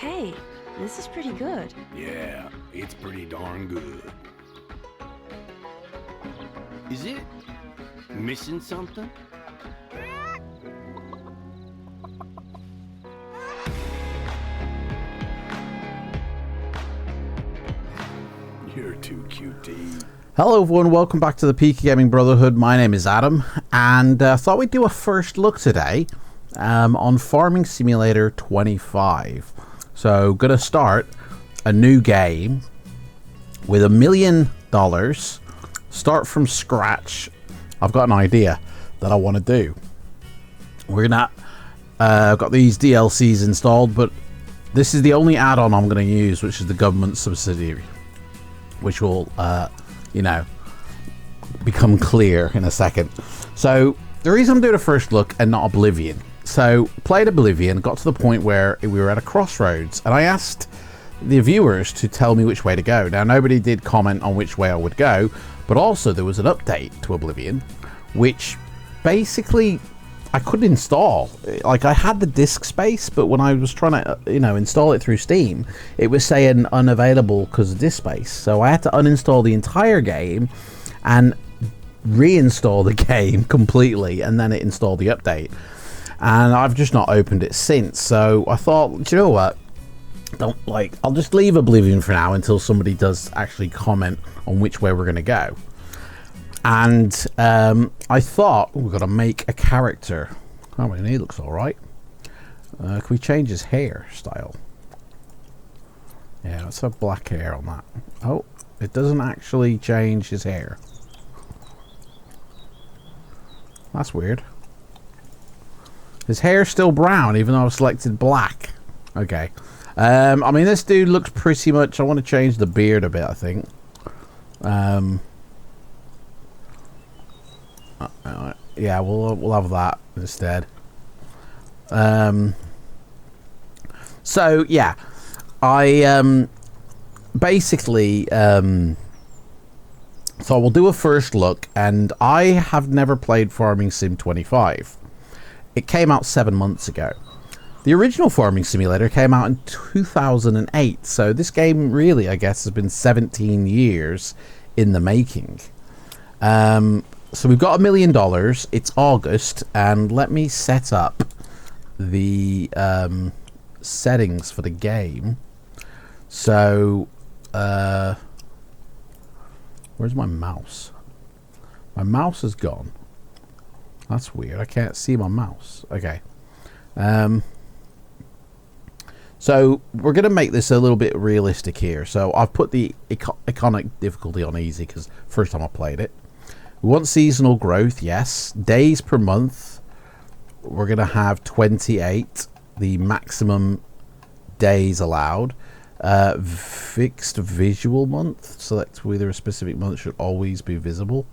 Hey, this is pretty good. Yeah, it's pretty darn good. Is it missing something? You're too cute to eat. Hello everyone, welcome back to the PC Gaming Brotherhood. My name is Adam, and I thought we'd do a first look today on Farming Simulator 25. So, gonna start a new game with $1 million. Start from scratch. I've got an idea that I want to do. We're gonna got these DLCs installed, but this is the only add-on I'm gonna use, which is the government subsidiary, which will you know, become clear in a second. So the reason I'm doing a first look and not Oblivion. So played Oblivion, got to the point where we were at a crossroads, and I asked the viewers to tell me which way to go. Now nobody did comment on which way I would go, but also there was an update to Oblivion, which basically I couldn't install. Like, I had the disk space, but when I was trying to, you know, install it through Steam, it was saying unavailable because of disk space. So I had to uninstall the entire game and reinstall the game completely, and then it installed the update. And I've just not opened it since. So I thought, do you know what? I'll just leave Oblivion for now until somebody does actually comment on which way we're going to go. And I thought we've got to make a character. Oh, I mean, he looks all right. Can we change his hairstyle? Yeah, let's have black hair on that. Oh, it doesn't actually change his hair. That's weird. His hair's still brown, even though I've selected black. Okay. I mean, this dude looks pretty much... I want to change the beard a bit, I think. Yeah, we'll have that instead. So yeah, I basically so we'll do a first look, and I have never played Farming Sim 25. It came out 7 months ago. The original Farming Simulator came out in 2008, so this game really, I guess, has been 17 years in the making. So we've got $1 million. It's August, and let me set up the settings for the game. So, where's my mouse? My mouse is gone. That's weird. I can't see my mouse. Okay. So we're going to make this a little bit realistic here. So I've put the iconic difficulty on easy because first time I played it. We want seasonal growth, yes. Days per month, we're going to have 28, the maximum days allowed. Fixed visual month, select whether a specific month should always be visible.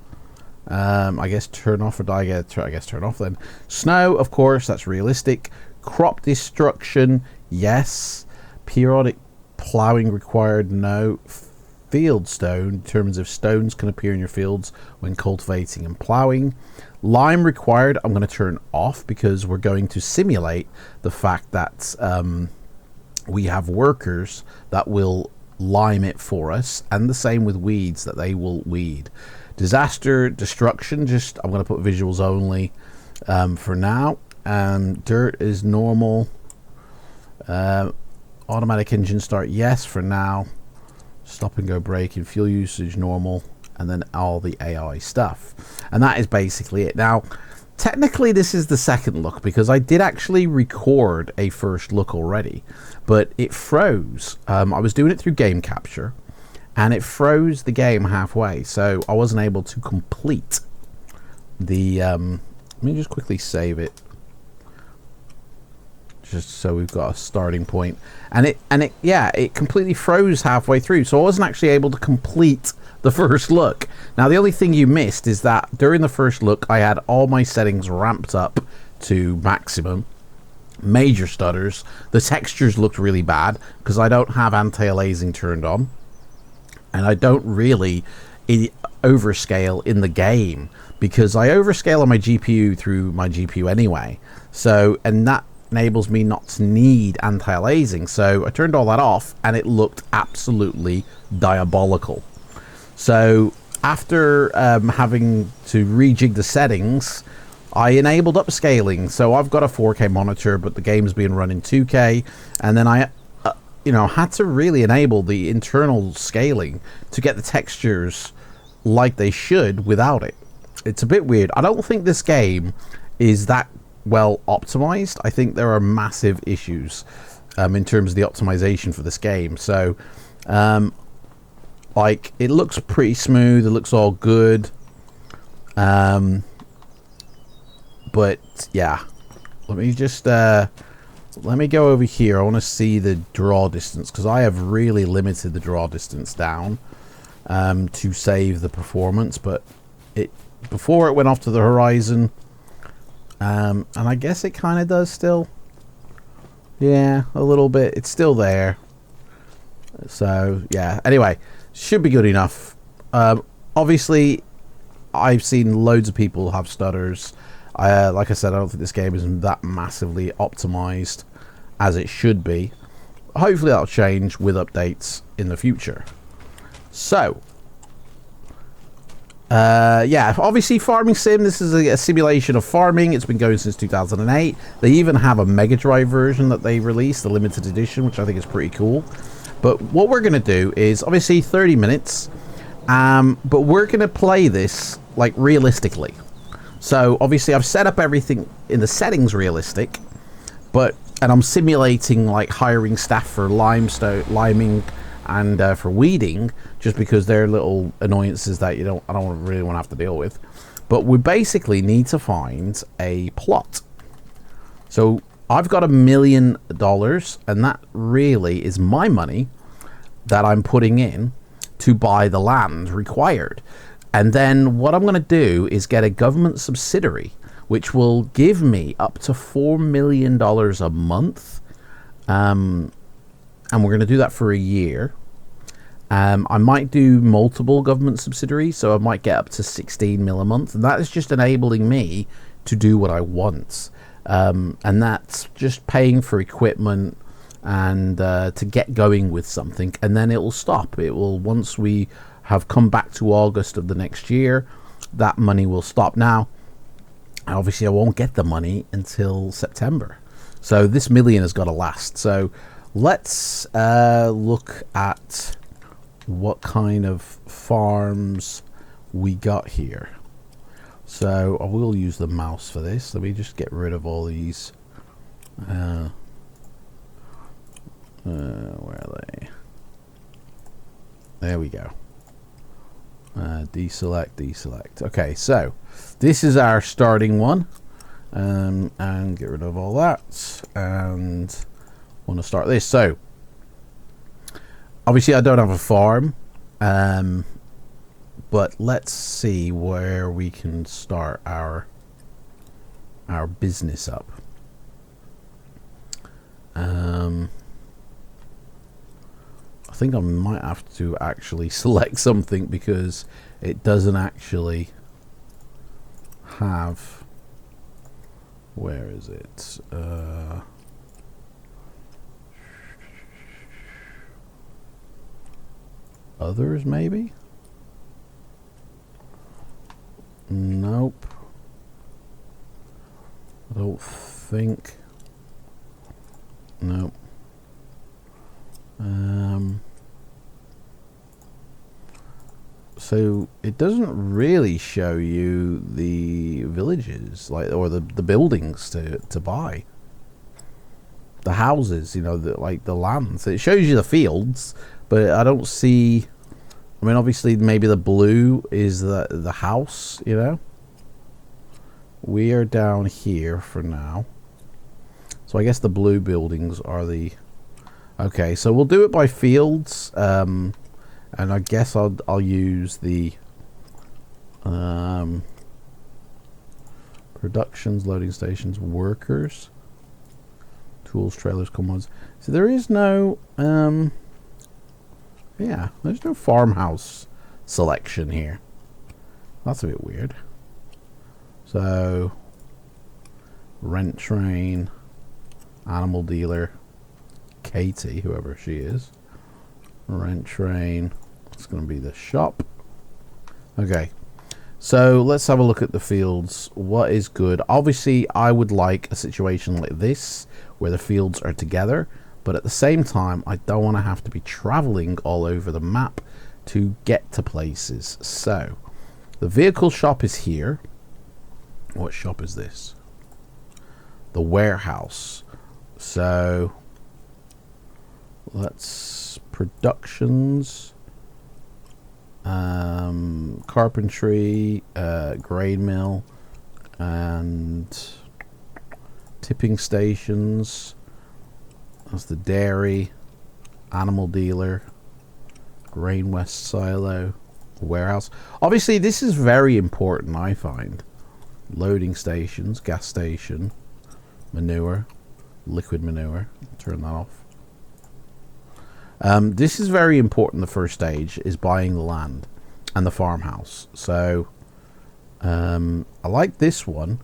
I guess turn off, or I guess turn off then. Snow, of course, that's realistic. Crop destruction, yes. Periodic plowing required, no. Field stone determines if stones can appear in your fields when cultivating and plowing. Lime required, I'm going to turn off because we're going to simulate the fact that we have workers that will lime it for us, and the same with weeds, that they will weed. Disaster destruction, just I'm going to put visuals only for now. Dirt is normal. Automatic engine start, yes, for now. Stop and go braking, fuel usage normal, and then all the AI stuff. And that is basically it. Now, technically this is the second look because I did actually record a first look already, but it froze. I was doing it through game capture, and it froze the game halfway, so I wasn't able to complete the... let me just quickly save it, just so we've got a starting point. And it completely froze halfway through, so I wasn't actually able to complete the first look. Now the only thing you missed is that during the first look I had all my settings ramped up to maximum. Major stutters. The textures looked really bad because I don't have anti-aliasing turned on, and I don't really overscale in the game because I overscale on my GPU through my GPU anyway. So, and that enables me not to need anti-aliasing. So I turned all that off and it looked absolutely diabolical. So after having to rejig the settings, I enabled upscaling. So I've got a 4K monitor, but the game's being run in 2K, and then I had to really enable the internal scaling to get the textures like they should without it. It's a bit weird. I don't think this game is that well optimized. I think there are massive issues in terms of the optimization for this game. So like, it looks pretty smooth, it looks all good, but yeah, let me just let me go over here. I want to see the draw distance, because I have really limited the draw distance down to save the performance, but before it went off to the horizon, and I guess it kind of does still. Yeah, a little bit. It's still there. So yeah, anyway, should be good enough. Obviously, I've seen loads of people have stutters. Like I said, I don't think this game is that massively optimized as it should be. Hopefully that'll change with updates in the future. So yeah, obviously farming sim. This is a simulation of farming. It's been going since 2008. They even have a Mega Drive version that they released, the limited edition, which I think is pretty cool. But what we're going to do is obviously 30 minutes, but we're going to play this like realistically. So obviously I've set up everything in the settings realistic, and I'm simulating like hiring staff for liming and for weeding, just because they're little annoyances that I don't really want to have to deal with. But we basically need to find a plot. So I've got $1 million, and that really is my money that I'm putting in to buy the land required. And then what I'm going to do is get a government subsidiary, which will give me up to $4 million a month. And we're going to do that for a year. I might do multiple government subsidiaries, so I might get up to 16 mil a month. And that is just enabling me to do what I want. And that's just paying for equipment and to get going with something. And then it will stop. It will, once we have come back to August of the next year, that money will stop. Now, obviously I won't get the money until September, so this $1 million has got to last. So let's look at what kind of farms we got here. So I will use the mouse for this. Let me just get rid of all these where are they? There we go. Deselect. Okay, so this is our starting one, and get rid of all that, and want to start this. So obviously I don't have a farm, but let's see where we can start our business up. I think I might have to actually select something, because it doesn't actually have, where is it? Others, maybe? Nope. I don't think. Nope. So it doesn't really show you the villages, or the buildings to buy. The houses, like the lands. It shows you the fields, but I don't see. I mean, obviously, maybe the blue is the house. We are down here for now, so I guess the blue buildings are the. Okay, so we'll do it by fields, and I guess I'll use the productions, loading stations, workers, tools, trailers, commodes. So there is no yeah, there's no farmhouse selection here. That's a bit weird. So rent train, Animal dealer. Katie, whoever she is. Rent train. It's going to be the shop. Okay. So let's have a look at the fields. What is good? Obviously, I would like a situation like this where the fields are together, but at the same time, I don't want to have to be traveling all over the map to get to places. So the vehicle shop is here. What shop is this? The warehouse. So let's productions. Carpentry, grain mill, and tipping stations. That's the dairy, animal dealer, grain west silo, warehouse. Obviously, this is very important, I find. Loading stations, gas station, manure, liquid manure. Turn that off. This is very important. The first stage is buying the land and the farmhouse. So I like this one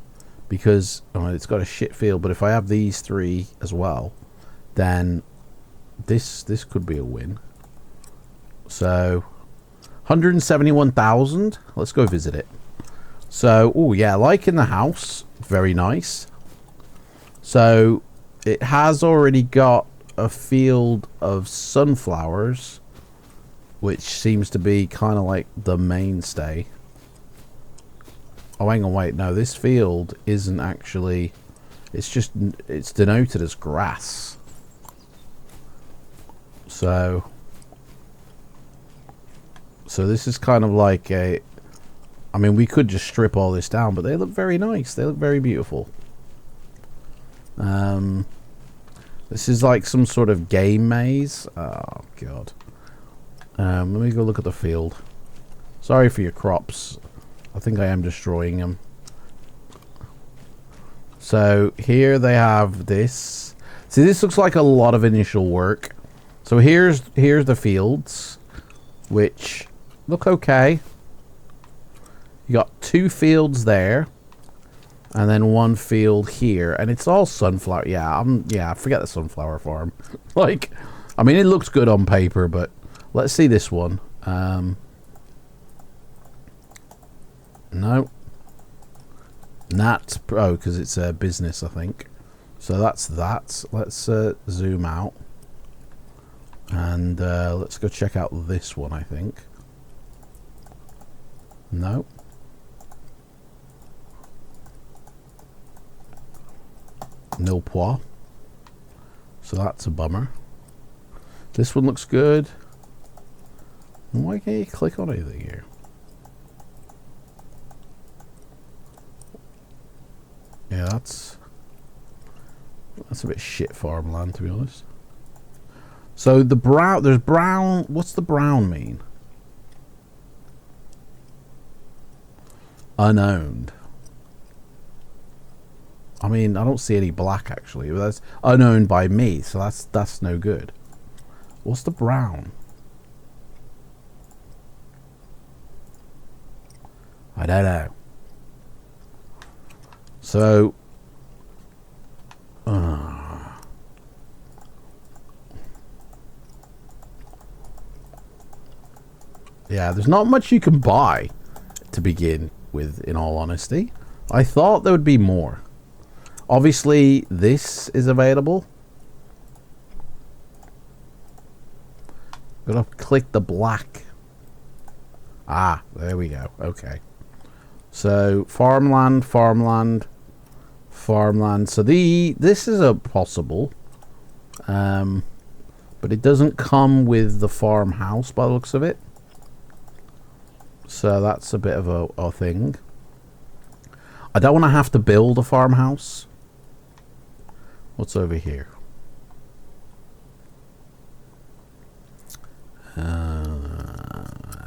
because it's got a shit field, but if I have these three as well, then this could be a win. So 171,000. Let's go visit it. So, oh yeah, like in the house, very nice. So it has already got a field of sunflowers, which seems to be kind of like the mainstay. Oh, hang on, wait, no, this field isn't actually, it's denoted as grass. So this is kind of like a, I mean, we could just strip all this down, but they look very nice. They look very beautiful. This is like some sort of game maze. Oh, God. Let me go look at the field. Sorry for your crops. I think I am destroying them. So here they have this. See, this looks like a lot of initial work. So here's the fields, which look okay. You got 2 fields there, and then 1 field here, and it's all sunflower. Yeah, forget the sunflower farm. Like, I mean, it looks good on paper, but let's see this one. No, not because it's a business, I think. So that's that. Let's zoom out, and let's go check out this one. I think. No. Nil pois. So that's a bummer. This one looks good. Why can't you click on anything here? Yeah, that's a bit shit farmland, to be honest. So the brown, there's brown. What's the brown mean? Unowned. I mean, I don't see any black actually, but that's unowned by me, so that's no good. What's the brown? I don't know. So yeah, there's not much you can buy to begin with, in all honesty. I thought there would be more. Obviously, this is available. Gotta click the black. Ah, there we go. Okay. So, farmland. So, this is a possible. But it doesn't come with the farmhouse by the looks of it. So, that's a bit of a thing. I don't want to have to build a farmhouse. What's over here?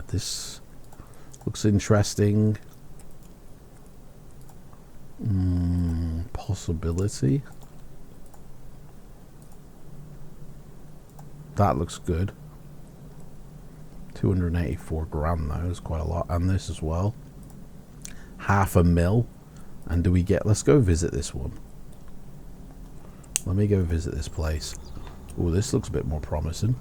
This looks interesting. Possibility. That looks good. 284 grand though is quite a lot. And this as well. 500,000. And do we get... Let's go visit this one. Let me go visit this place. Oh, this looks a bit more promising.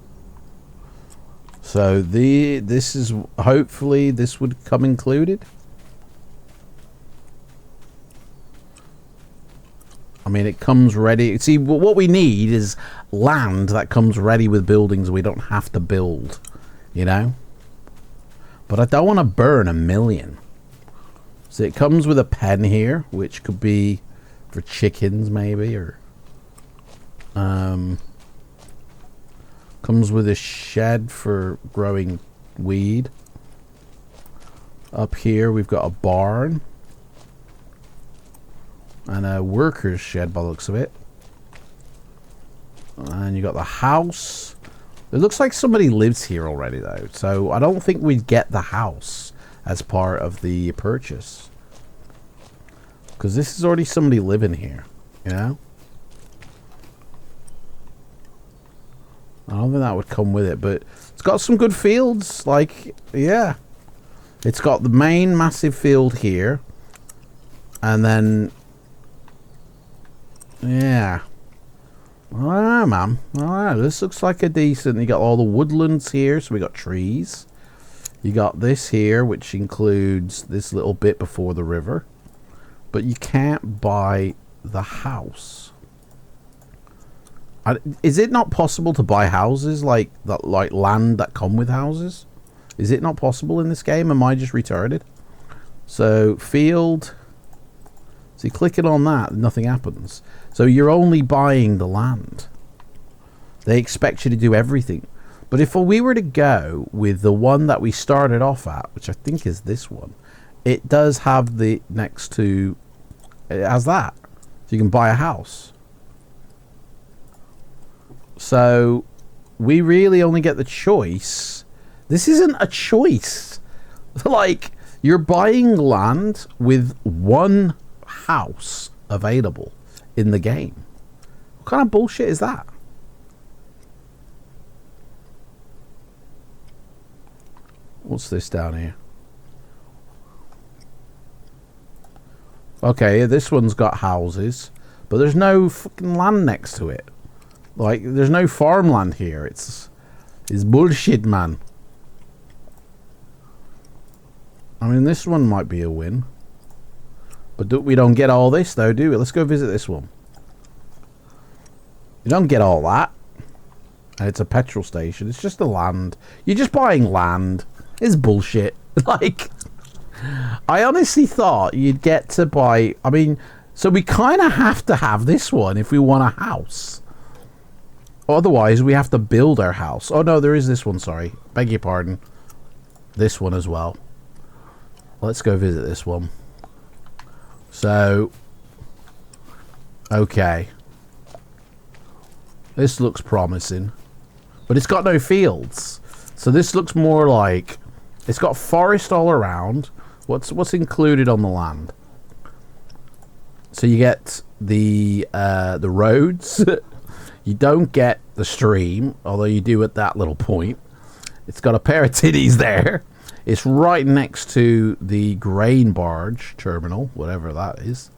So this is, hopefully this would come included. I mean, it comes ready. See, what we need is land that comes ready with buildings we don't have to build, you know? But I don't want to burn 1 million. So it comes with a pen here, which could be for chickens maybe, or comes with a shed for growing weed. Up here we've got a barn and a worker's shed by the looks of it. And you got the house. It looks like somebody lives here already though, so I don't think we'd get the house as part of the purchase, because this is already somebody living here, you know? I don't think that would come with it, but it's got some good fields. Like, yeah, it's got the main massive field here, and then yeah, I don't know, man. I don't know. This looks like a decent. You got all the woodlands here, so we got trees. You got this here, which includes this little bit before the river, but you can't buy the house. Is it not possible to buy houses like that, like land that come with houses? Is it not possible in this game? Am I just retarded? So field. So you click it on that, nothing happens. So you're only buying the land. They expect you to do everything. But if we were to go with the one that we started off at, which I think is this one, it does have the next to, it has that. So you can buy a house. So we really only get the choice. This isn't a choice. Like, you're buying land with one house available in the game. What kind of bullshit is that? What's this down here? Okay, this one's got houses, but there's no fucking land next to it. Like, there's no farmland here. It's bullshit, man. I mean, this one might be a win. But we don't get all this, though, do we? Let's go visit this one. You don't get all that. And it's a petrol station. It's just the land. You're just buying land. It's bullshit. Like, I honestly thought you'd get to buy... I mean, so we kind of have to have this one if we want a house. Otherwise, we have to build our house. Oh, no, there is this one, sorry. Beg your pardon. This one as well. Let's go visit this one. So, okay. This looks promising. But it's got no fields. So this looks more like... It's got forest all around. What's included on the land? So you get the roads. You don't get the stream, although you do at that little point. It's got a pair of titties there. It's right next to the grain barge terminal, whatever that is.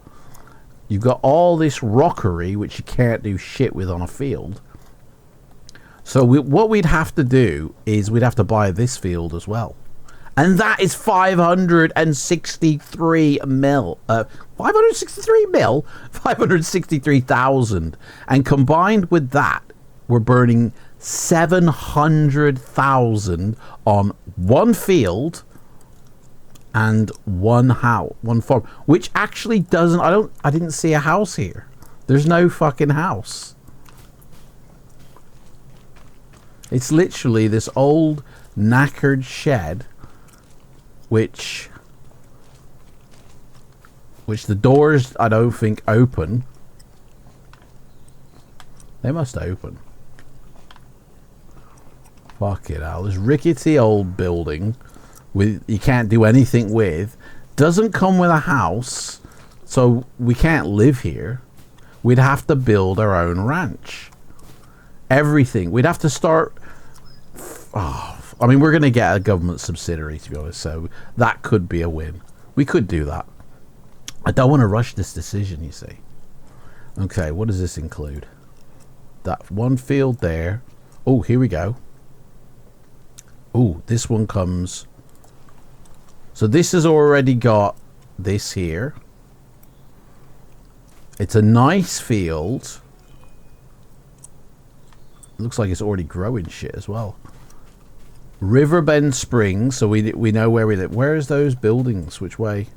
You've got all this rockery, which you can't do shit with on a field. So what we'd have to do is we'd have to buy this field as well. And that is 563 mil. 563 mil? 563,000. And combined with that, we're burning 700,000 on one field and one house, one farm, which actually doesn't, I didn't see a house here. There's no fucking house. It's literally this old knackered shed, which the doors I don't think open. They must open. Fuck it hell. This rickety old building with you can't do anything with, doesn't come with a house, so we can't live here. We'd have to build our own ranch. Everything. We'd have to start. Oh, I mean, we're going to get a government subsidiary, to be honest, so that could be a win. We could do that. I don't want to rush this decision, you see. Okay, what does this include? that one field there. Oh, here we go. Oh, this one comes. So this has already got this here. It's a nice field. Looks like it's already growing shit as well. Riverbend Springs, so we know where we live. Where is those buildings? Which way?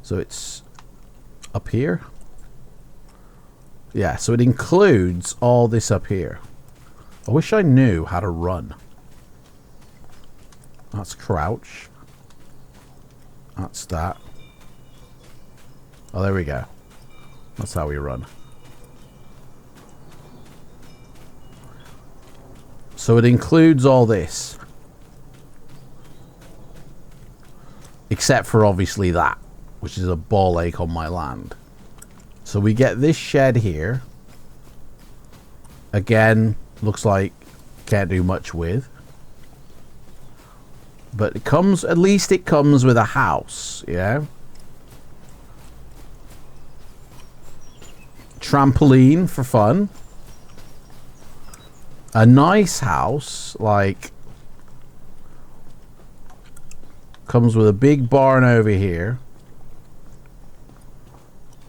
So it's up here. Yeah, so it includes all this up here. I wish I knew how to run. That's crouch. That's that. Oh, there we go. That's how we run. So it includes all this. Except for obviously that, which is a ball ache on my land. So we get this shed here. Again, looks like can't do much with. But it comes, at least it comes with a house, yeah? Trampoline for fun. A nice house, like, comes with a big barn over here,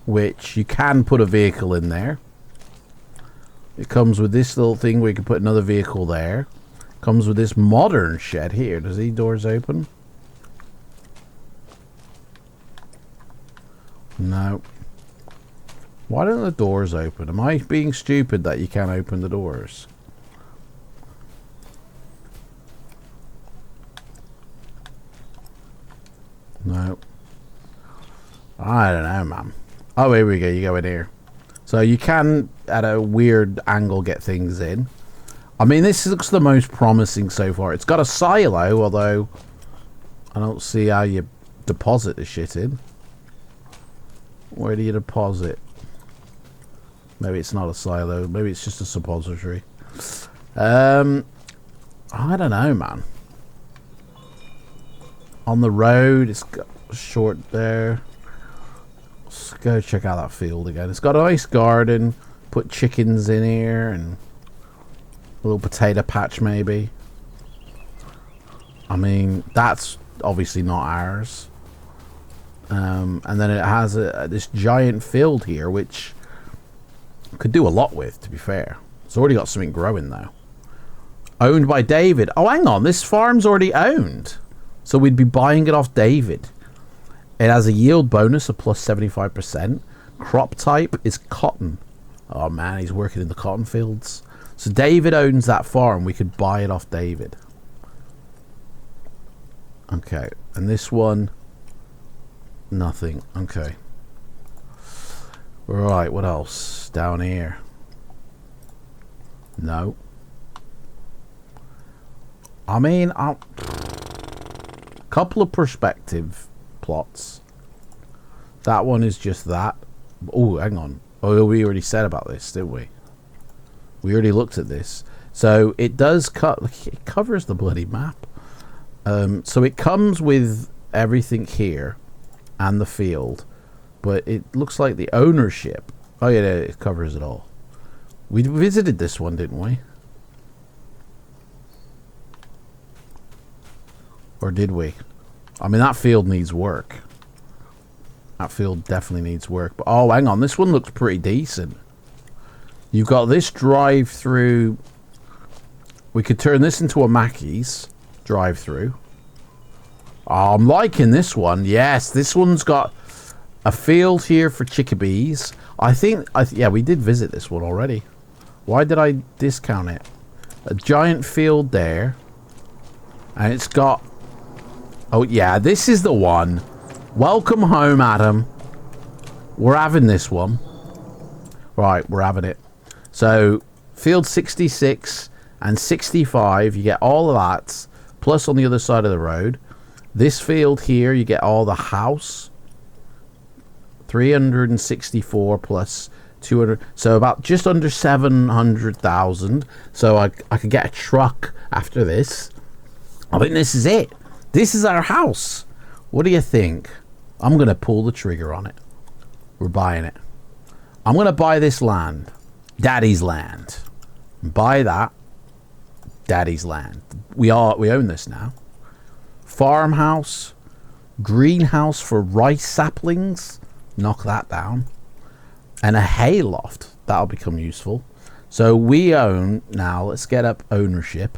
which you can put a vehicle in there. It comes with this little thing where you can put another vehicle there. Comes with this modern shed here. Does these doors open? No. Why don't the doors open? Am I being stupid that you can't open the doors? No. I don't know, man. Oh, here we go. You go in here. So you can, at a weird angle, get things in. I mean, this looks the most promising so far. It's got a silo, although I don't see how you deposit the shit in. Where do you deposit? Maybe it's not a silo. Maybe it's just a suppository. I don't know, man. On the road, it's got short there. Let's go check out that field again. It's got a nice garden. Put chickens in here and a little potato patch maybe. I mean, that's obviously not ours. And then it has this giant field here, which could do a lot with, to be fair. It's already got something growing though. Owned by David. Oh, hang on. This farm's already owned. So we'd be buying it off David. It has a yield bonus of plus 75%. Crop type is cotton. Oh man, he's working in the cotton fields. So David owns that farm. We could buy it off David. Okay. And this one, nothing. Okay. Right, what else? Down here. No. I mean, couple of perspective plots. That one is just that. Oh, hang on. Oh, we already said about this, didn't we? We already looked at this. So it does it covers the bloody map. So it comes with everything here and the field, but it looks like the ownership. Oh yeah, it covers it all. We visited this one, didn't we? Or did we? I mean, that field needs work. That field definitely needs work. But oh, hang on, this one looks pretty decent. You've got this drive-through. We could turn this into a Mackey's drive-through. Oh, I'm liking this one. Yes, this one's got a field here for chickabees. I think, yeah, we did visit this one already. Why did I discount it? A giant field there. And it's got... Oh, yeah, this is the one. Welcome home, Adam. We're having this one. Right, we're having it. So, field 66 and 65, you get all of that. Plus on the other side of the road. This field here, you get all the house. 364 plus 200. So, about just under 700,000. So, I could get a truck after this. I think this is it. This is our house. What do you think? I'm going to pull the trigger on it. We're buying it. I'm going to buy this land. Daddy's land. Buy that. Daddy's land. We own this now. Farmhouse. Greenhouse for rice saplings. Knock that down. And a hayloft. That'll become useful. So we own now. Let's get up ownership.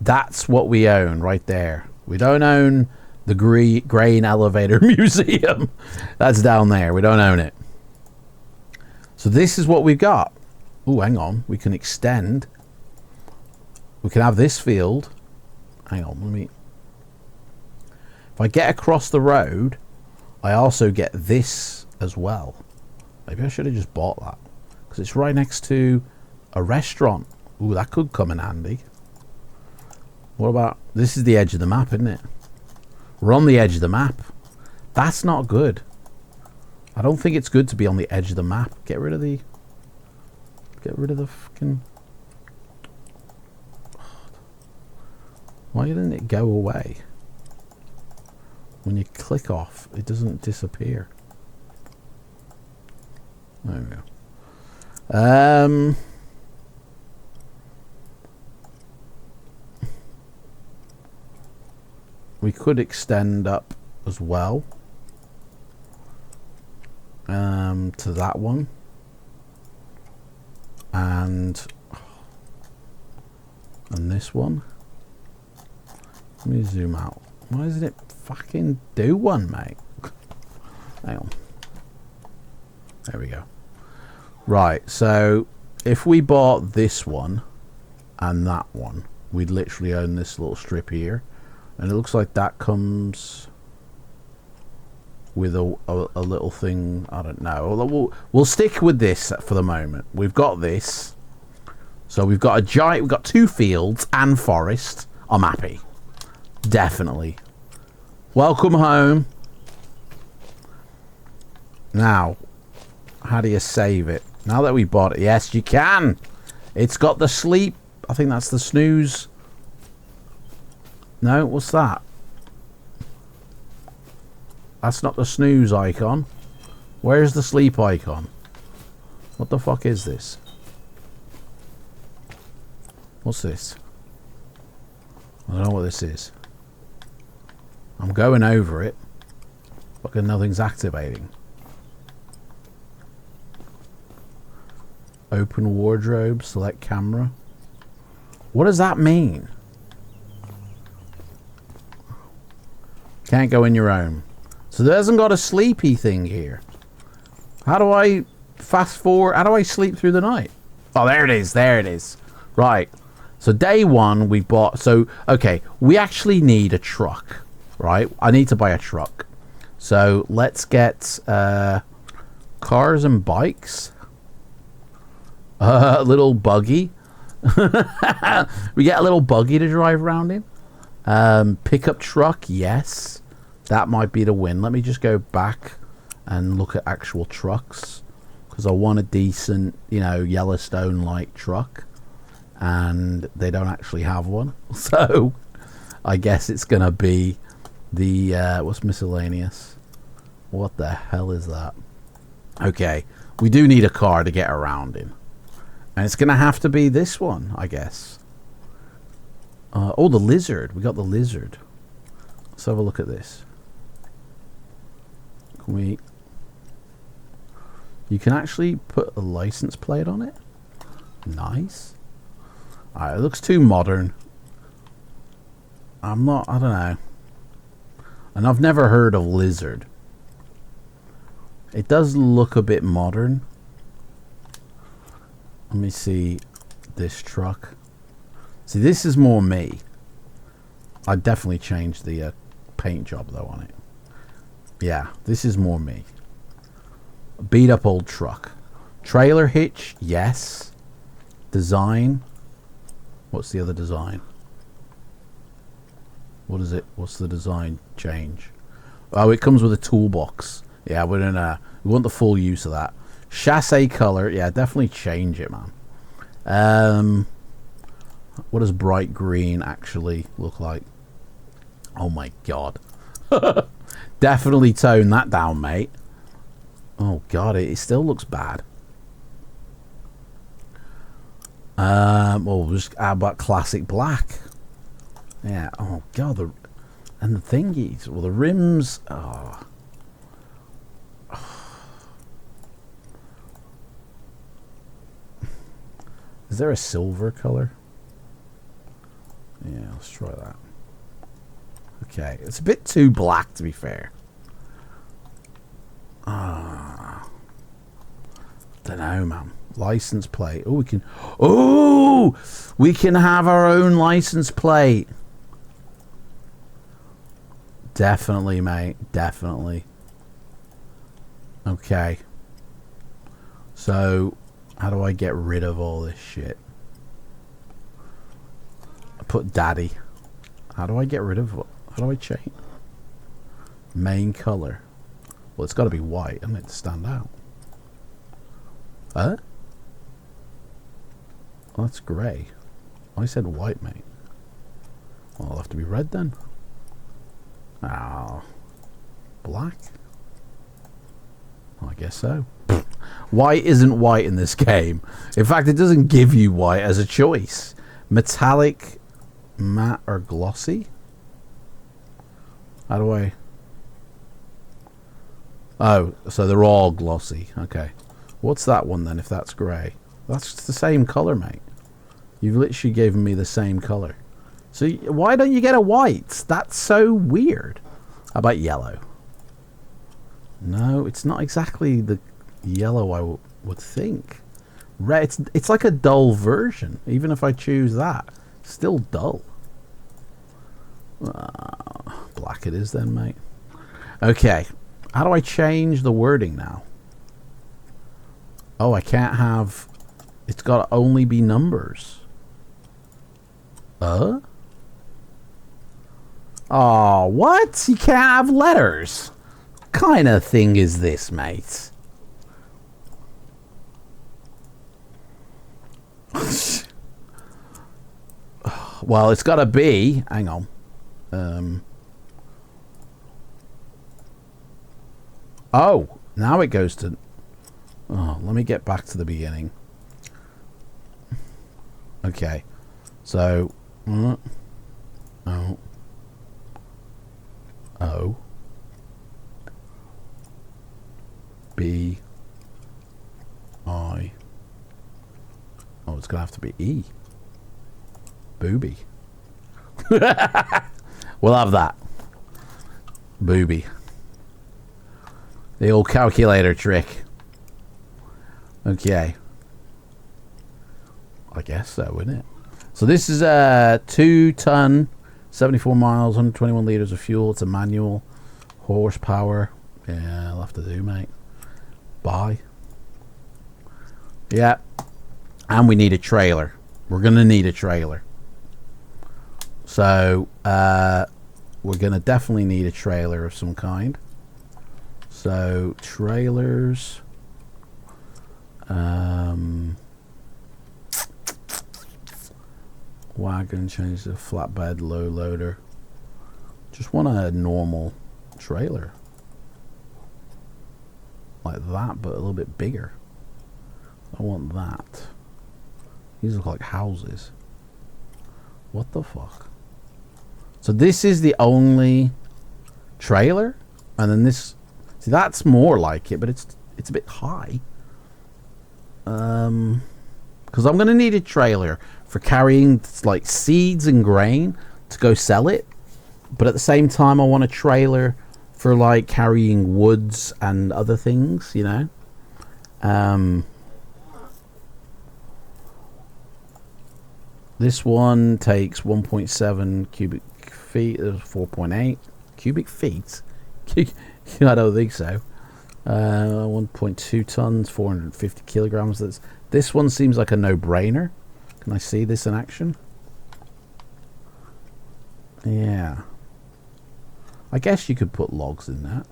That's what we own right there. We don't own the grain elevator museum. That's down there. We don't own it. So this is what we've got. Oh, hang on. We can extend. We can have this field. Hang on. Let me. If I get across the road, I also get this as well. Maybe I should have just bought that because it's right next to a restaurant. Ooh, that could come in handy. What about this? Is the edge of the map, isn't it? We're on the edge of the map. That's not good. I don't think it's good to be on the edge of the map. Get rid of the fucking. Why didn't it go away? When you click off, it doesn't disappear. There we go. We could extend up as well. To that one. And this one. Let me zoom out. Why doesn't it fucking do one, mate? Hang on. There we go. Right, so if we bought this one and that one, we'd literally own this little strip here. And it looks like that comes with a little thing. I don't know. We'll stick with this for the moment. We've got this. So we've got we've got 2 fields and forest. I'm happy. Definitely. Welcome home. Now, how do you save it? Now that we bought it, yes, you can. It's got the sleep. I think that's the snooze. No, what's that? That's not the snooze icon. Where's the sleep icon? What the fuck is this? What's this? I don't know what this is. I'm going over it. Fucking nothing's activating. Open wardrobe, select camera. What does that mean? Can't go in your own. So there hasn't got a sleepy thing here. How do I fast forward? How do I sleep through the night? Oh, there it is. There it is. Right. So day 1 we bought. So, okay. We actually need a truck. Right. I need to buy a truck. So let's get cars and bikes. A little buggy. We get a little buggy to drive around in. Pickup truck. Yes. That might be the win. Let me just go back and look at actual trucks. Because I want a decent, you know, Yellowstone-like truck. And they don't actually have one. So, I guess it's going to be the, what's miscellaneous? What the hell is that? Okay. We do need a car to get around in. And it's going to have to be this one, I guess. Oh, the lizard. We got the lizard. Let's have a look at this. You can actually put a license plate on it. Nice. Alright, it looks too modern. I don't know. And I've never heard of lizard. It does look a bit modern. Let me see this truck. See, this is more me. I'd definitely change the paint job though on it. Yeah, this is more me. Beat up old truck. Trailer hitch, yes. Design. What's the other design? What is it? What's the design change? Oh, it comes with a toolbox. Yeah, we want the full use of that. Chassis color, yeah, definitely change it, man. What does bright green actually look like? Oh my god. Definitely tone that down, mate. Oh god, it still looks bad. Well, we'll just add about classic black. Yeah. Oh god. And the thingies. Well, the rims. Oh. Is there a silver color? Yeah, let's try that. Okay, it's a bit too black to be fair. Don't know, man. License plate. Oh, we can. Oh, we can have our own license plate. Definitely, mate. Definitely. Okay. So, how do I get rid of all this shit? I put daddy. How do I get rid of what? How do I change? Main color. Well, it's got to be white, and it to stand out. Huh? Oh, that's grey. I said white, mate. Well, it'll have to be red then. Ah, black. I guess so. White isn't white in this game. In fact, it doesn't give you white as a choice. Metallic, matte, or glossy? How do I... Oh, so they're all glossy. Okay. What's that one then, if that's grey? That's the same colour, mate. You've literally given me the same colour. So why don't you get a white? That's so weird. How about yellow? No, it's not exactly the yellow I would think. Red, it's like a dull version. Even if I choose that, still dull. Black it is then, mate. Okay, how do I change the wording now? Oh, I can't have... It's got to only be numbers. Oh, what? You can't have letters? What kind of thing is this, mate? Well, it's got to be... Hang on. Oh, now it goes to... Oh, let me get back to the beginning. Okay. So... O B I. Oh, it's gonna have to be E. Booby. We'll have that. Booby. The old calculator trick. Okay. I guess so, isn't it? So this is a 2-ton, 74 miles, 121 litres of fuel. It's a manual. Horsepower. Yeah, I'll have to do, mate. Buy. Yeah. And we need a trailer. We're going to need a trailer. So, we're going to definitely need a trailer of some kind. So, trailers. Wagon, change the flatbed, low loader. Just want a normal trailer. Like that, but a little bit bigger. I want that. These look like houses. What the fuck? So this is the only trailer? And then this... See, that's more like it, but it's a bit high. Because I'm going to need a trailer for carrying like seeds and grain to go sell it. But at the same time, I want a trailer for like carrying woods and other things, you know. This one takes 1.7 cubic feet. There's 4.8 cubic feet. I don't think so. 1.2 tons, 450 kilograms. This one seems like a no-brainer. Can I see this in action? Yeah. I guess you could put logs in that.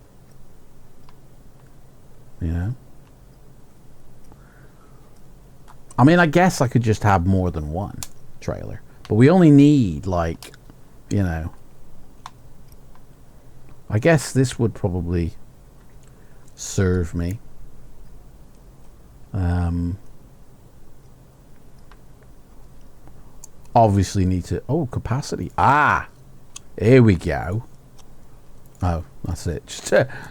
You know? I mean, I guess I could just have more than one trailer. But we only need, like, you know... I guess this would probably serve me. obviously need to... Oh, capacity. Ah, here we go. Oh, that's it.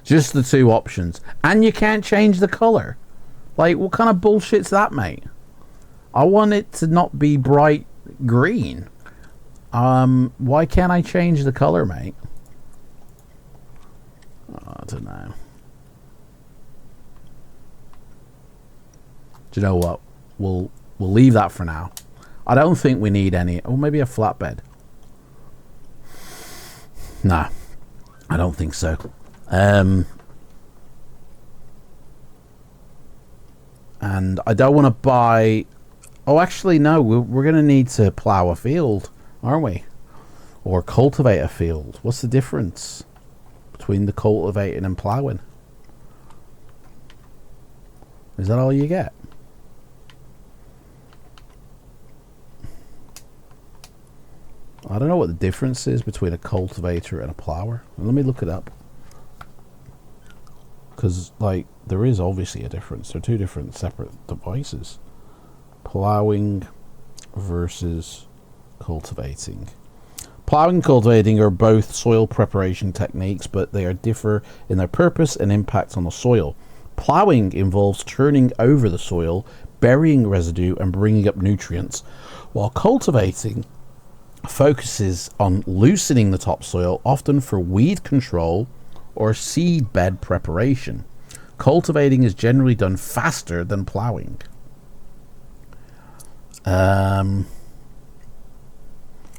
Just the two options. And you can't change the color. Like, what kind of bullshit's that, mate? I want it to not be bright green. Why can't I change the color, mate? Oh, I don't know. Do you know what? We'll leave that for now. I don't think we need any... Oh, maybe a flatbed. Nah, I don't think so. And I don't want to buy... Oh, actually, no. We're going to need to plow a field, aren't we? Or cultivate a field. What's the difference between the cultivating and plowing? Is that all you get? I don't know what the difference is between a cultivator and a plower. Let me look it up. Because, like, there is obviously a difference. They're two different separate devices. Plowing versus cultivating. Plowing and cultivating are both soil preparation techniques, but they are differ in their purpose and impact on the soil. Plowing involves turning over the soil, burying residue, and bringing up nutrients, while cultivating focuses on loosening the topsoil, often for weed control or seed bed preparation. Cultivating is generally done faster than plowing.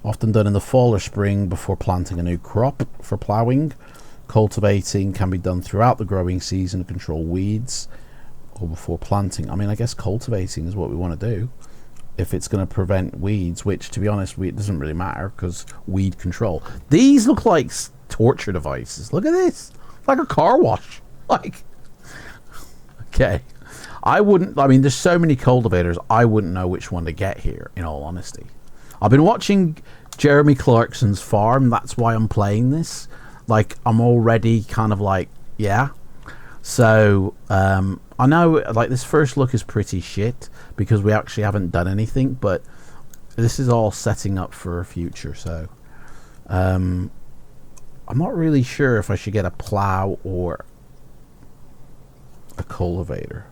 Often done in the fall or spring before planting a new crop. For plowing, cultivating can be done throughout the growing season to control weeds or before planting. I mean, I guess cultivating is what we want to do. If it's going to prevent weeds, which, to be honest, it doesn't really matter because weed control. These look like torture devices. Look at this. Like a car wash. Like, okay. I mean, there's so many cultivators, I wouldn't know which one to get here, in all honesty. I've been watching Jeremy Clarkson's farm. That's why I'm playing this. Like, I'm already kind of like, yeah. So, I know, like, this first look is pretty shit because we actually haven't done anything, but this is all setting up for a future, so I'm not really sure if I should get a plow or a cultivator.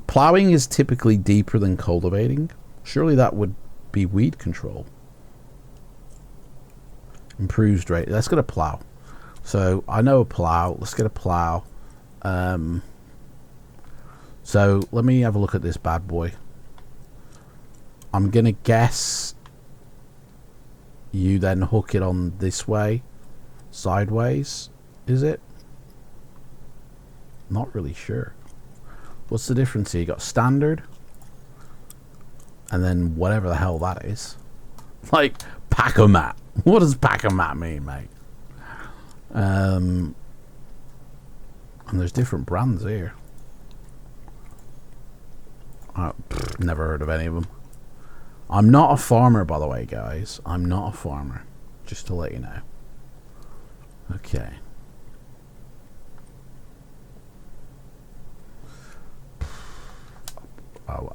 Plowing is typically deeper than cultivating. Surely that would be weed control. Improves rate. Let's get a plow. So I know a plow. Let's get a plow. So let me have a look at this bad boy. I'm gonna guess you then hook it on this way, sideways. Is it? Not really sure. What's the difference here? You got standard, and then whatever the hell that is. Like Pack-O-Mat. What does Pack-O-Mat mean, mate? And there's different brands here. Never heard of any of them. I'm not a farmer, by the way, guys. I'm not a farmer. Just to let you know. Okay.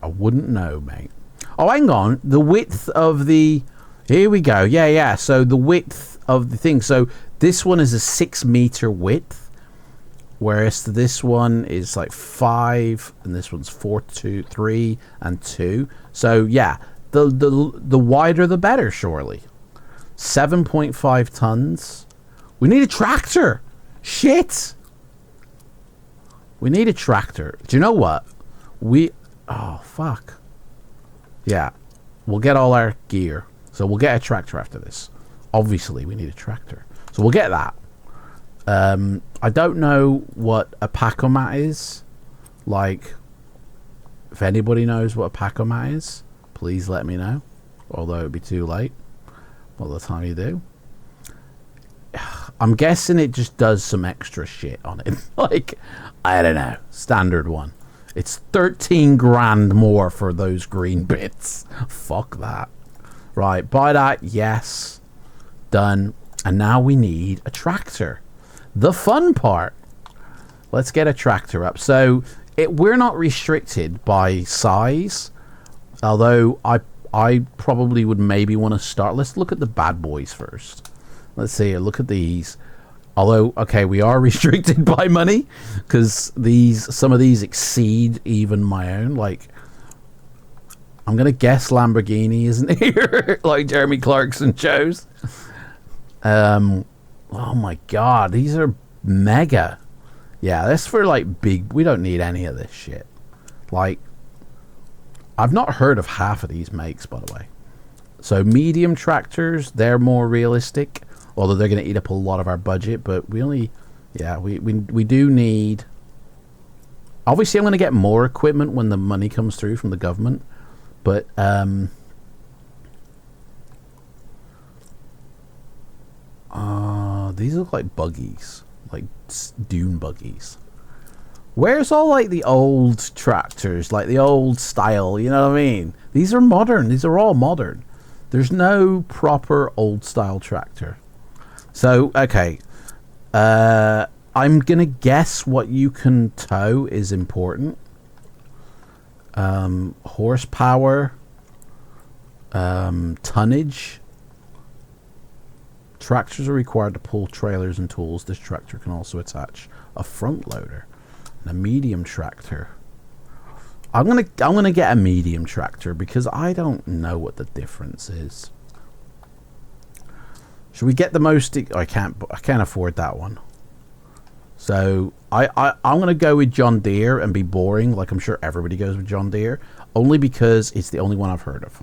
I wouldn't know, mate. Oh, hang on. The width of the... Here we go. Yeah. So the width of the thing. So this one is a 6 meter width. Whereas this one is like 5. And this one's 4, 2, 3, and 2. So, yeah. The wider the better, surely. 7.5 tons. We need a tractor. Shit. We need a tractor. Do you know what? Oh, fuck. Yeah. We'll get all our gear. So we'll get a tractor after this. Obviously, we need a tractor. So we'll get that. I don't know what a Pack-O-Mat is. Like, if anybody knows what a Pack-O-Mat is, please let me know. Although it'd be too late by the time you do. I'm guessing it just does some extra shit on it. Like, I don't know. Standard one. It's 13 grand more for those green bits. Fuck that. Right, buy that. Yes. Done. And now we need a tractor. The fun part. Let's get a tractor up. So we're not restricted by size Although I probably would maybe want to start. Let's look at the bad boys first. Let's see. Look at these. Although, okay, we are restricted by money because some of these exceed even my own. Like, I'm gonna guess Lamborghini isn't here, like Jeremy Clarkson chose. Oh my god, these are mega. Yeah, that's for like big. We don't need any of this shit. Like, I've not heard of half of these makes, by the way. So medium tractors, they're more realistic, although they're going to eat up a lot of our budget. But we only, yeah, we do need. Obviously, I'm going to get more equipment when the money comes through from the government, but these look like buggies, like dune buggies. Where's all like the old tractors, like the old style, you know what I mean? These are modern. These are all modern. There's no proper old style tractor. So, okay. I'm going to guess what you can tow is important. Horsepower. Tonnage. Tractors are required to pull trailers and tools. This tractor can also attach a front loader. A medium tractor. I'm gonna get a medium tractor because I don't know what the difference is. Should we get the most? I can't afford that one. So I'm gonna go with John Deere and be boring, like I'm sure everybody goes with John Deere, only because it's the only one I've heard of.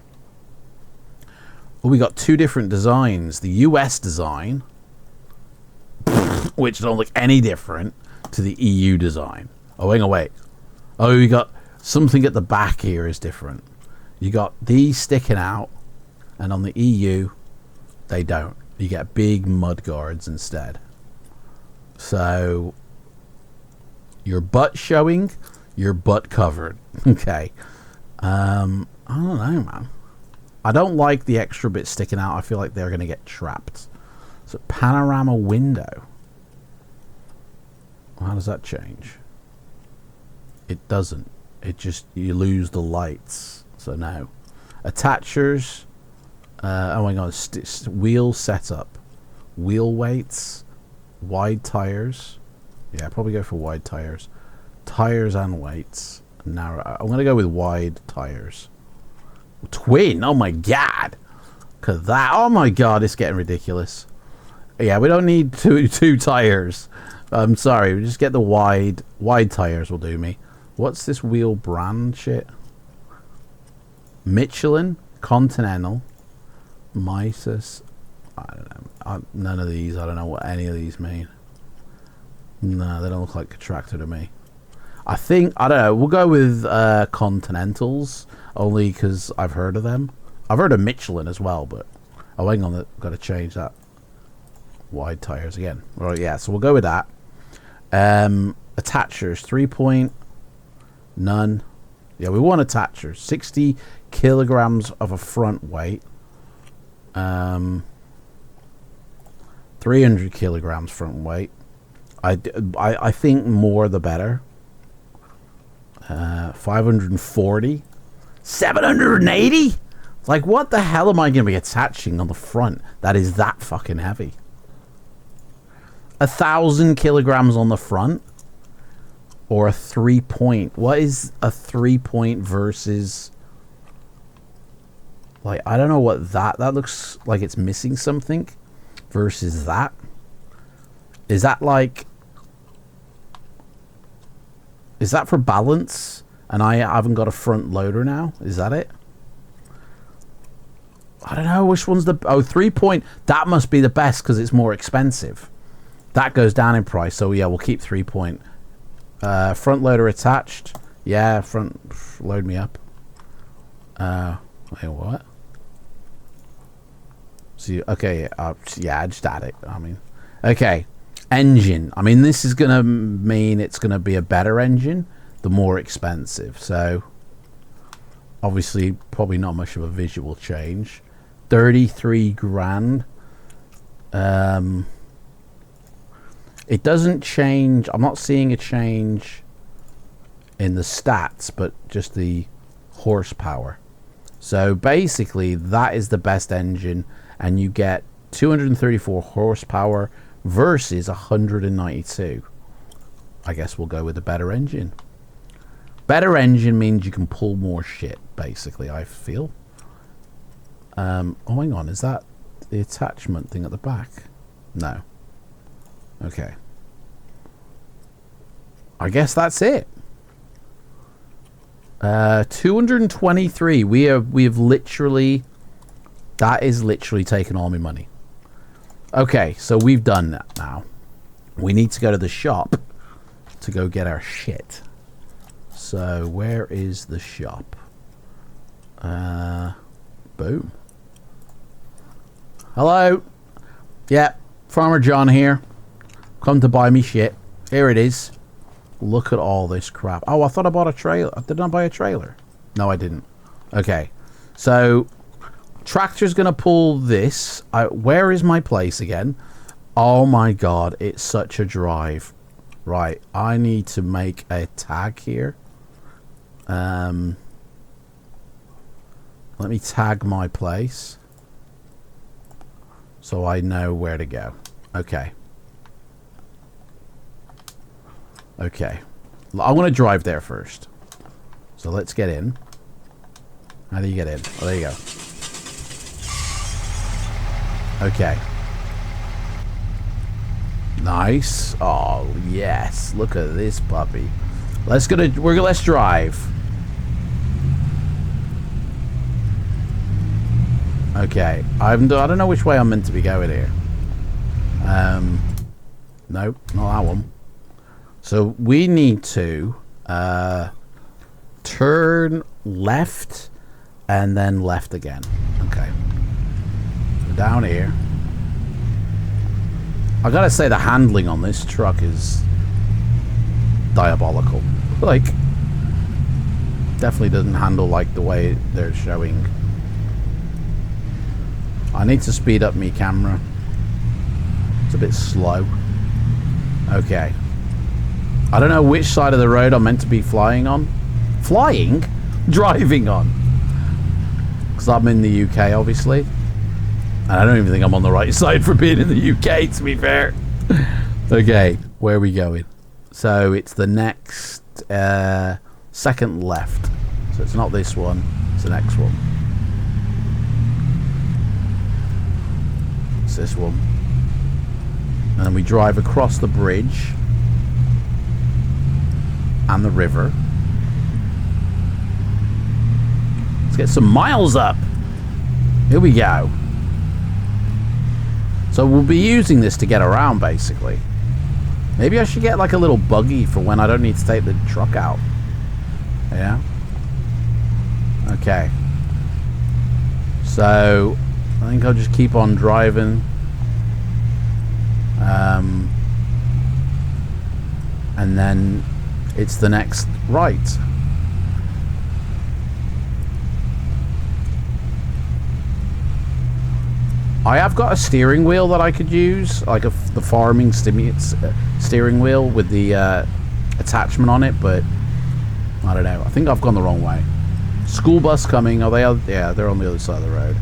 Well, we got two different designs. The US design, which don't look any different to the EU design. Oh, hang on, wait. Oh, you got something at the back here is different. You got these sticking out, and on the EU, they don't. You get big mud guards instead. So, your butt showing, your butt covered. Okay. I don't know, man. I don't like the extra bit sticking out. I feel like they're going to get trapped. So, panorama window. How does that change? It doesn't. It just, you lose the lights. So no. Attachers. Oh my god. Wheel setup. Wheel weights. Wide tires. Yeah, probably go for wide tires. Tires and weights. Narrow. I'm going to go with wide tires. Twin. Oh my god. Look at that. Oh my god. It's getting ridiculous. Yeah, we don't need two tires. I'm sorry, we just get the wide tires will do me. What's this wheel brand shit? Michelin, Continental, Mises. I don't know. None of these. I don't know what any of these mean. No, they don't look like a tractor to me. I think, I don't know, we'll go with Continentals, only because I've heard of them. I've heard of Michelin as well, but oh, hang on, I've got to change that. Wide tires again. Right, yeah, so we'll go with that. Attachers, 3-point, none. Yeah, we want attachers. 60 kilograms of a front weight. 300 kilograms front weight. I think more the better. 540. 780? Like, what the hell am I going to be attaching on the front that is that fucking heavy? 1,000 kilograms on the front, or a 3-point. What is a 3-point versus? Like, I don't know what that looks like. It's missing something. Versus that. Is that like? Is that for balance? And I haven't got a front loader now. Is that it? I don't know which one's the 3-point. That must be the best because it's more expensive. That goes down in price, so yeah, we'll keep 3-point. Front loader attached. Yeah, front load me up. Wait, what? So okay, yeah, just add it. I mean, okay, engine. I mean, this is gonna mean it's gonna be a better engine, the more expensive. So obviously, probably not much of a visual change. 33 grand. It doesn't change. I'm not seeing a change in the stats, but just the horsepower. So basically, that is the best engine, and you get 234 horsepower versus 192. I guess we'll go with a better engine. Better engine means you can pull more shit, basically, I feel. Oh, hang on. Is that the attachment thing at the back? No. Okay. I guess that's it. 223. We have literally... That is literally taken all my money. Okay, so we've done that now. We need to go to the shop to go get our shit. So, where is the shop? Boom. Hello. Yeah, Farmer John here. Come to buy me shit. Here it is. Look at all this crap. Oh, I thought I bought a trailer. Did I buy a trailer? No, I didn't. Okay. So, tractor's going to pull this. Where is my place again? Oh my god, it's such a drive. Right, I need to make a tag here. Let me tag my place so I know where to go. Okay. Okay. I want to drive there first. So let's get in. How do you get in? Oh, there you go. Okay. Nice. Oh, yes. Look at this puppy. Let's drive. Okay. I don't know which way I'm meant to be going here. Nope, not that one. So we need to turn left and then left again. Okay. So down here. I gotta say the handling on this truck is diabolical. Like, definitely doesn't handle like the way they're showing. I need to speed up my camera. It's a bit slow. Okay. I don't know which side of the road I'm meant to be flying on. Flying? Driving on. Because I'm in the UK, obviously. And I don't even think I'm on the right side for being in the UK, to be fair. Okay, where are we going? So it's the next second left. So it's not this one, it's the next one. It's this one. And then we drive across the bridge and the river. Let's get some miles up. Here we go. So we'll be using this to get around, basically. Maybe I should get like a little buggy for when I don't need to take the truck out. Yeah. Okay. So I think I'll just keep on driving. And then it's the next right. I have got a steering wheel that I could use, like the farming steering wheel with the attachment on it, but I don't know. I think I've gone the wrong way. School bus coming. Are they? Yeah, they're on the other side of the road.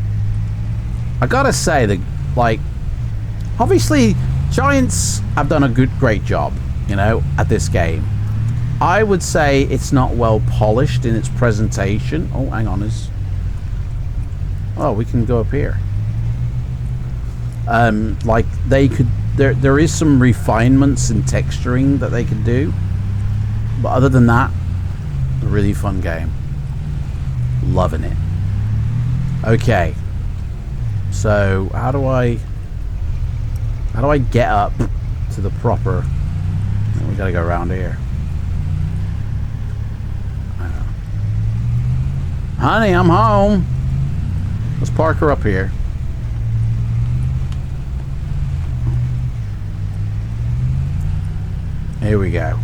I gotta say that, like, obviously, Giants have done a great job, you know, at this game. I would say it's not well polished in its presentation. Oh, hang on, oh, we can go up here. Like they could, there is some refinements in texturing that they could do, but other than that, a really fun game. Loving it. Okay, so how do I get up to the proper? We gotta go around here. Honey, I'm home. Let's park her up here. Here we go.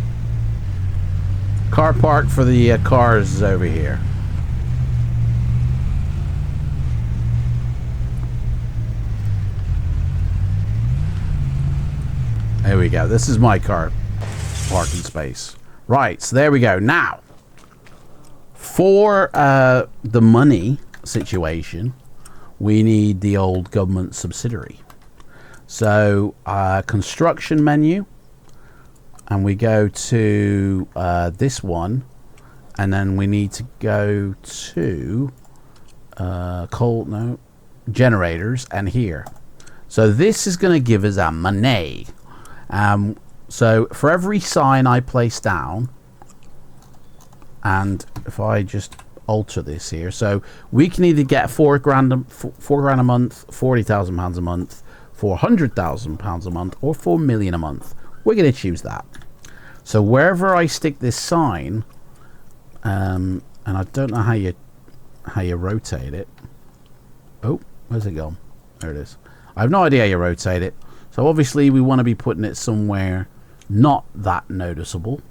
Car park for the cars is over here. There we go. This is my car parking space. Right, so there we go. Now, for the money situation, we need the old government subsidiary. So construction menu, and we go to this one, and then we need to go to generators, and here. So this is going to give us our money. So for every sign I place down, and if I just alter this here, so we can either get £4 grand a month, £40,000 a month, £400,000 a month, or £4 million a month. We're going to choose that. So wherever I stick this sign, and I don't know how you rotate it. Oh, where's it gone? There it is. I have no idea how you rotate it. So obviously we want to be putting it somewhere not that noticeable,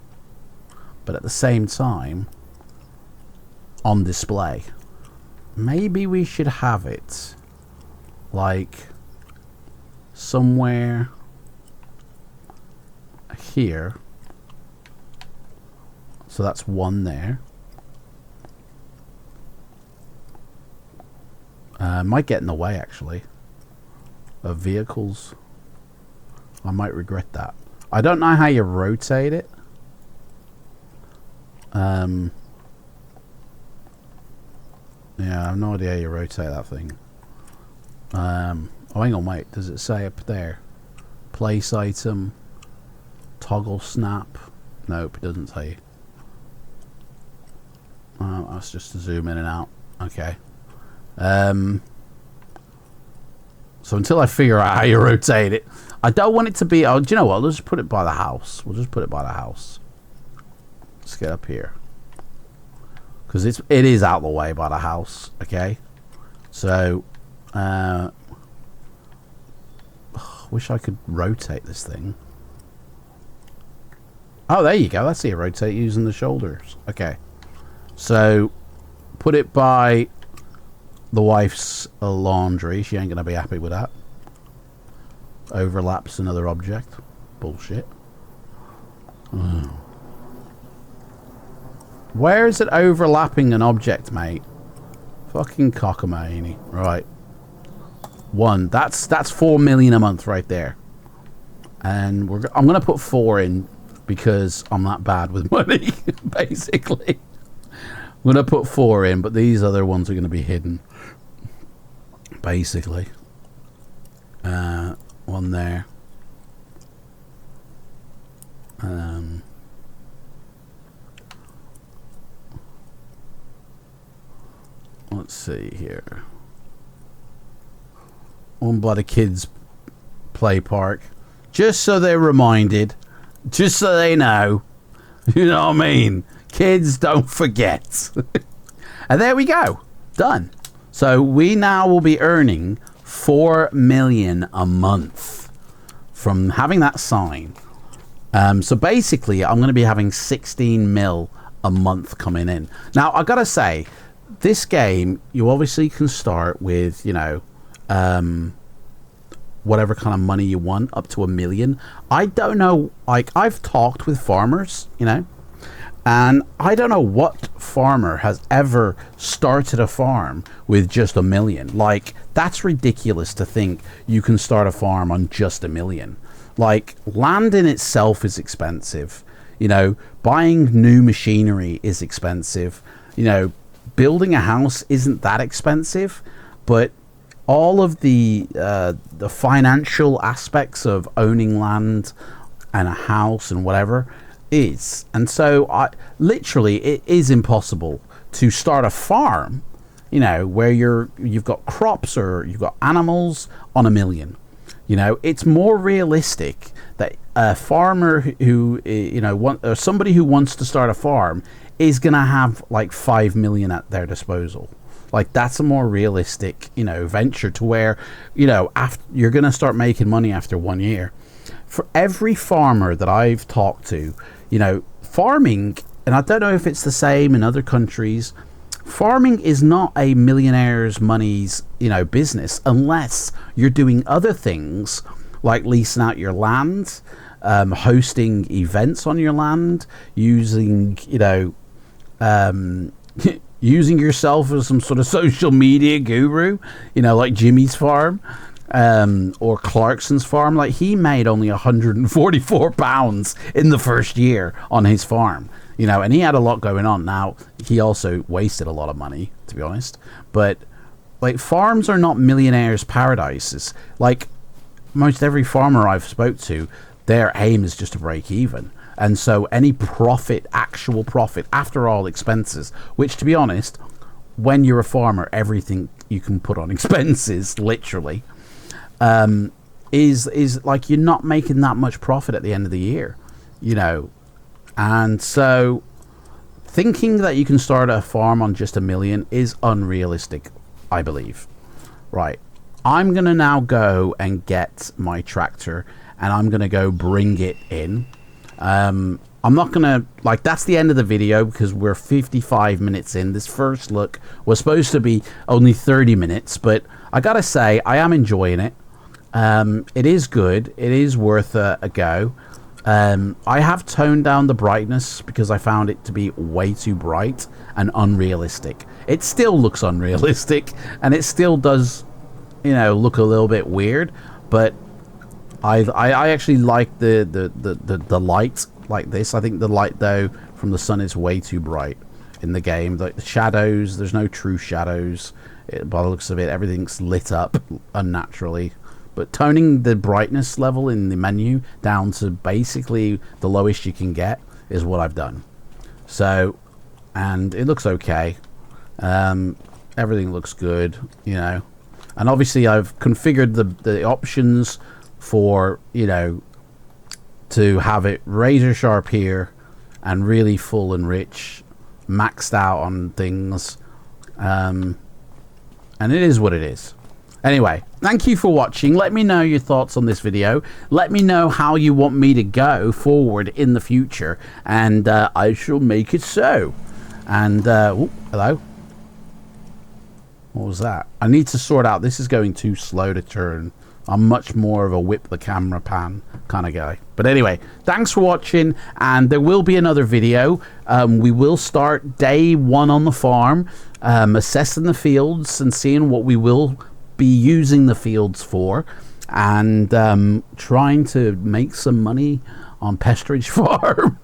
but at the same time on display. Maybe we should have it like somewhere here. So that's one there. Might get in the way actually of vehicles. I might regret that. I don't know how you rotate it. Yeah, I have no idea how you rotate that thing. Oh, hang on, wait. Does it say up there? Place item. Toggle snap. Nope, it doesn't tell you. That's just to zoom in and out. Okay. So until I figure out how you rotate it, I don't want it to be. Oh, do you know what? Let's just put it by the house. We'll just put it by the house. Let's get up here because it is out the way by the house. Okay. So, wish I could rotate this thing. Oh, there you go. That's it. Rotate using the shoulders. Okay. So, put it by the wife's laundry. She ain't going to be happy with that. Overlaps another object. Bullshit. Oh. Where is it overlapping an object, mate? Fucking cockamamie. Right. One. That's 4 million a month right there. And I'm going to put 4 in because I'm that bad with money, basically. I'm going to put 4 in, but these other ones are going to be hidden. Basically. One there. Let's see here. One by the kids' play park. Just so they're reminded. Just so they know. You know what I mean? Kids, don't forget. And there we go. Done. So we now will be earning 4 million a month from having that sign. So basically, I'm going to be having 16 mil a month coming in. Now, I got to say, this game, you obviously can start with, you know, whatever kind of money you want, up to 1 million. I don't know, like, I've talked with farmers, you know, and I don't know what farmer has ever started a farm with just 1 million. Like, that's ridiculous to think you can start a farm on just 1 million. Like, land in itself is expensive. You know, buying new machinery is expensive. You know, building a house isn't that expensive, but all of the financial aspects of owning land and a house and whatever is. And so literally it is impossible to start a farm, you know, where you've got crops or you've got animals on 1 million. You know, it's more realistic that a farmer who, you know, or somebody who wants to start a farm is going to have like 5 million at their disposal. Like, that's a more realistic, you know, venture to where, you know, after you're going to start making money after 1 year. For every farmer that I've talked to, you know, farming, and I don't know if it's the same in other countries, farming is not a millionaire's money's, you know, business unless you're doing other things like leasing out your land, hosting events on your land, using, you know, using yourself as some sort of social media guru, you know, like Jimmy's farm, or Clarkson's farm. Like, he made only £144 in the first year on his farm, you know, and he had a lot going on. Now, he also wasted a lot of money, to be honest, but like, farms are not millionaires' paradises. Like, most every farmer I've spoke to, their aim is just to break even. And so any profit, actual profit, after all expenses, which, to be honest, when you're a farmer, everything you can put on expenses, literally, is like, you're not making that much profit at the end of the year, you know. And so thinking that you can start a farm on just $1 million is unrealistic, I believe. Right. I'm going to now go and get my tractor, and I'm going to go bring it in. I'm not going to, like, that's the end of the video because we're 55 minutes in. This first look was supposed to be only 30 minutes, but I got to say, I am enjoying it. It is good. It is worth a go. I have toned down the brightness because I found it to be way too bright and unrealistic. It still looks unrealistic, and it still does, you know, look a little bit weird, but I actually like the light like this. I think the light, though, from the sun is way too bright in the game. Like, the shadows, there's no true shadows. By the looks of it, everything's lit up unnaturally. But toning the brightness level in the menu down to basically the lowest you can get is what I've done. So, and it looks okay. Everything looks good, you know. And obviously I've configured the options for, you know, to have it razor sharp here and really full and rich, maxed out on things. And it is what it is. Anyway, thank you for watching. Let me know your thoughts on this video. Let me know how you want me to go forward in the future, and I shall make it so. And oh, hello. What was that? I need to sort out. This is going too slow to turn. I'm much more of a whip the camera pan kind of guy. But anyway, thanks for watching, and there will be another video. We will start day 1 on the farm, assessing the fields and seeing what we will be using the fields for, and trying to make some money on Pestridge Farm.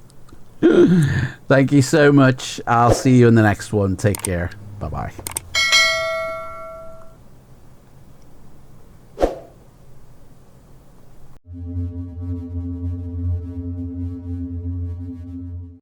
Thank you so much. I'll see you in the next one. Take care. Bye-bye.